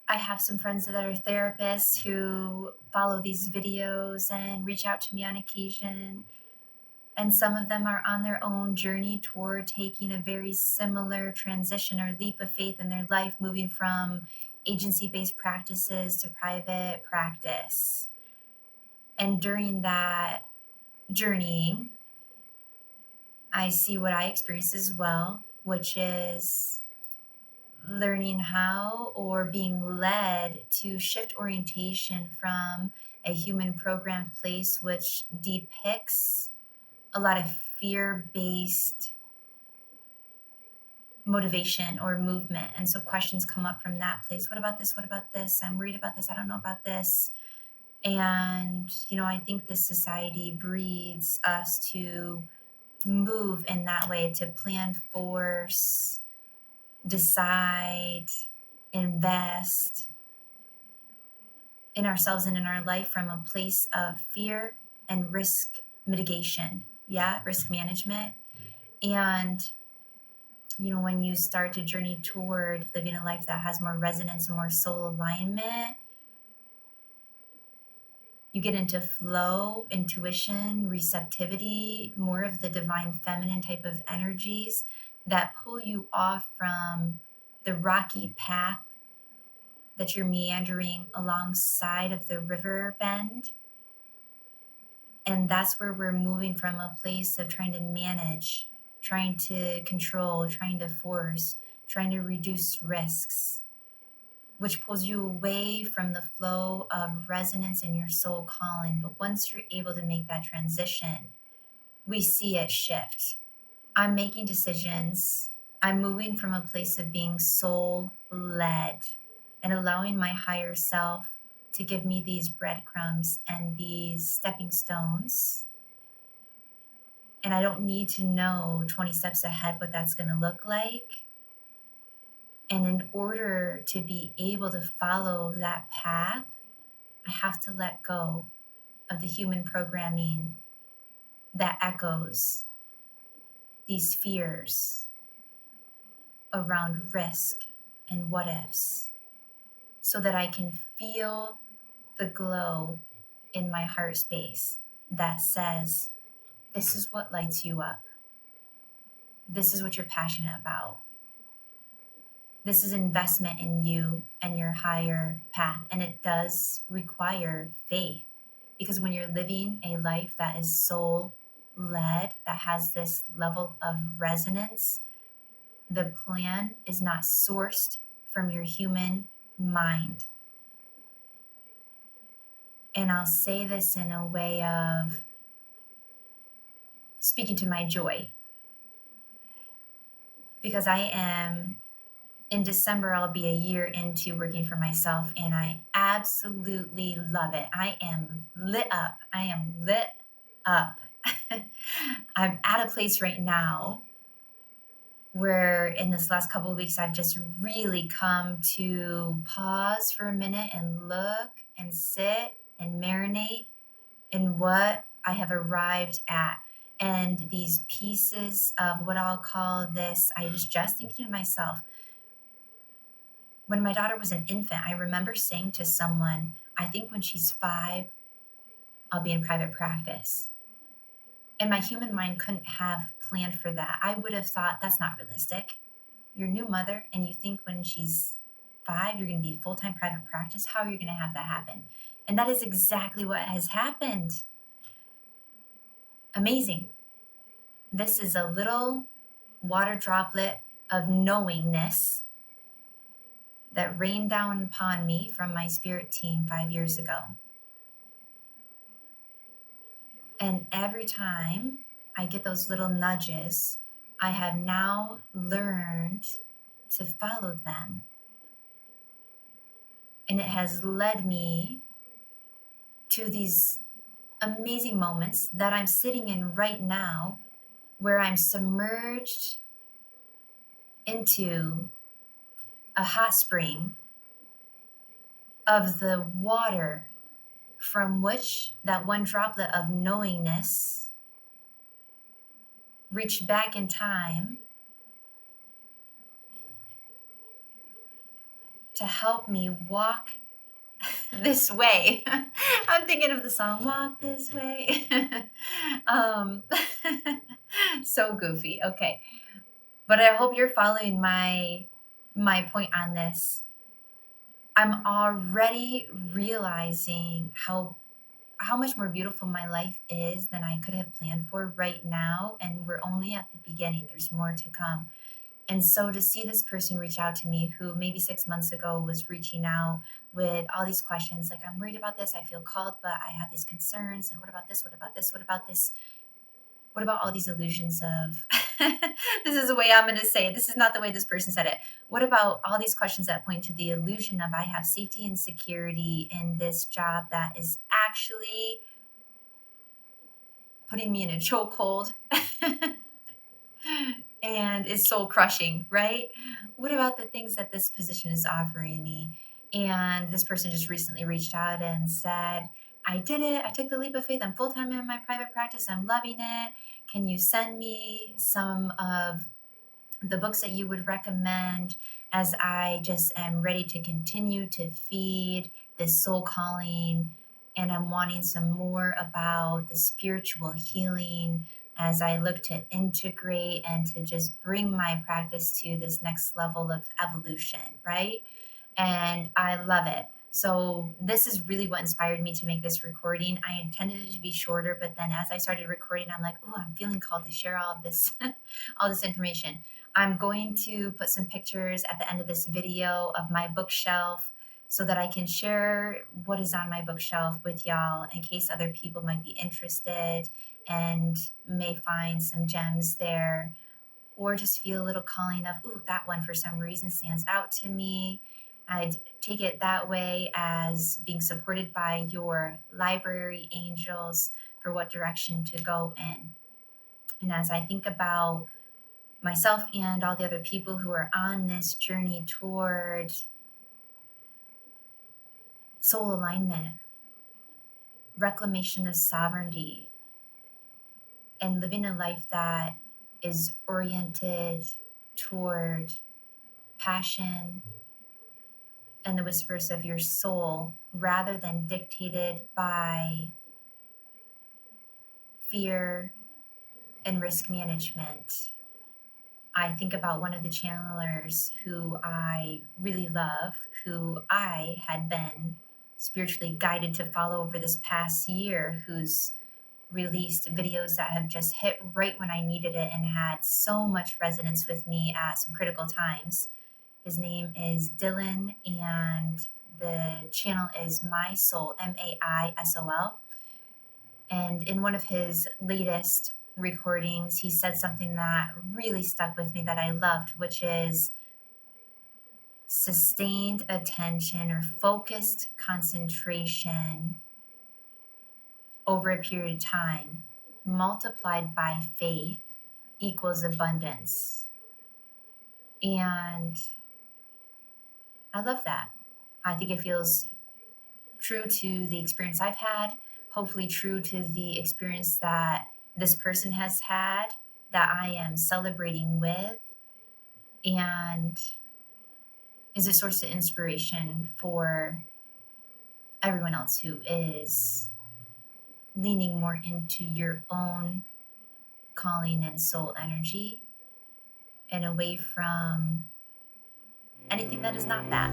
I have some friends that are therapists who follow these videos and reach out to me on occasion. And some of them are on their own journey toward taking a very similar transition or leap of faith in their life, moving from agency based practices to private practice. And during that journey, I see what I experienced as well, which is learning how or being led to shift orientation from a human programmed place, which depicts a lot of fear based motivation or movement. And so questions come up from that place. What about this? What about this? I'm worried about this. I don't know about this. And, I think this society breeds us to move in that way, to plan, force, decide, invest in ourselves and in our life from a place of fear and risk mitigation. Yeah, risk management. And, when you start to journey toward living a life that has more resonance and more soul alignment, you get into flow, intuition, receptivity, more of the divine feminine type of energies that pull you off from the rocky path that you're meandering alongside of the river bend. And that's where we're moving from a place of trying to manage, trying to control, trying to force, trying to reduce risks, which pulls you away from the flow of resonance in your soul calling. But once you're able to make that transition, we see it shift. I'm making decisions. I'm moving from a place of being soul led and allowing my higher self to give me these breadcrumbs and these stepping stones. And I don't need to know 20 steps ahead what that's going to look like. And in order to be able to follow that path, I have to let go of the human programming that echoes these fears around risk and what ifs, so that I can feel the glow in my heart space that says, this is what lights you up. This is what you're passionate about. This is investment in you and your higher path. And it does require faith, because when you're living a life that is soul led, that has this level of resonance, the plan is not sourced from your human mind. And I'll say this in a way of speaking to my joy, because in December, I'll be a year into working for myself, and I absolutely love it. I am lit up. I'm at a place right now where in this last couple of weeks, I've just really come to pause for a minute and look and sit and marinate in what I have arrived at. And these pieces of what I'll call this, I was just thinking to myself, when my daughter was an infant, I remember saying to someone, I think when she's 5, I'll be in private practice. And my human mind couldn't have planned for that. I would have thought that's not realistic. You're a new mother and you think when she's 5, you're going to be full-time private practice. How are you going to have that happen? And that is exactly what has happened. Amazing. This is a little water droplet of knowingness that rained down upon me from my spirit team 5 years ago. And every time I get those little nudges, I have now learned to follow them. And it has led me to these amazing moments that I'm sitting in right now, where I'm submerged into a hot spring of the water from which that one droplet of knowingness reached back in time to help me walk this way. I'm thinking of the song "Walk This Way." um, so goofy. Okay, but I hope you're following my point on this. I'm already realizing how much more beautiful my life is than I could have planned for right now, and we're only at the beginning. There's more to come. And so to see this person reach out to me who maybe 6 months ago was reaching out with all these questions like, I'm worried about this, I feel called, but I have these concerns. And what about this? What about this? What about this? What about all these illusions of, this is the way I'm going to say it. This is not the way this person said it. What about all these questions that point to the illusion of I have safety and security in this job that is actually putting me in a chokehold and is soul crushing, right? What about the things that this position is offering me? And this person just recently reached out and said, I did it. I took the leap of faith. I'm full time in my private practice. I'm loving it. Can you send me some of the books that you would recommend as I just am ready to continue to feed this soul calling, and I'm wanting some more about the spiritual healing as I look to integrate and to just bring my practice to this next level of evolution, right? And I love it. So this is really what inspired me to make this recording. I intended it to be shorter, but then as I started recording, I'm like, oh, I'm feeling called to share all of this, all this information. I'm going to put some pictures at the end of this video of my bookshelf so that I can share what is on my bookshelf with y'all in case other people might be interested and may find some gems there, or just feel a little calling of, ooh, that one for some reason stands out to me. I'd take it that way as being supported by your library angels for what direction to go in. And as I think about myself and all the other people who are on this journey toward soul alignment, reclamation of sovereignty, and living a life that is oriented toward passion and the whispers of your soul rather than dictated by fear and risk management. I think about one of the channelers who I really love, who I had been spiritually guided to follow over this past year, who's released videos that have just hit right when I needed it and had so much resonance with me at some critical times. His name is Dylan, and the channel is My Soul, MAISOL. And in one of his latest recordings, he said something that really stuck with me that I loved, which is sustained attention or focused concentration over a period of time multiplied by faith equals abundance. And I love that. I think it feels true to the experience I've had, hopefully true to the experience that this person has had that I am celebrating with, and is a source of inspiration for everyone else who is leaning more into your own calling and soul energy and away from anything that is not that.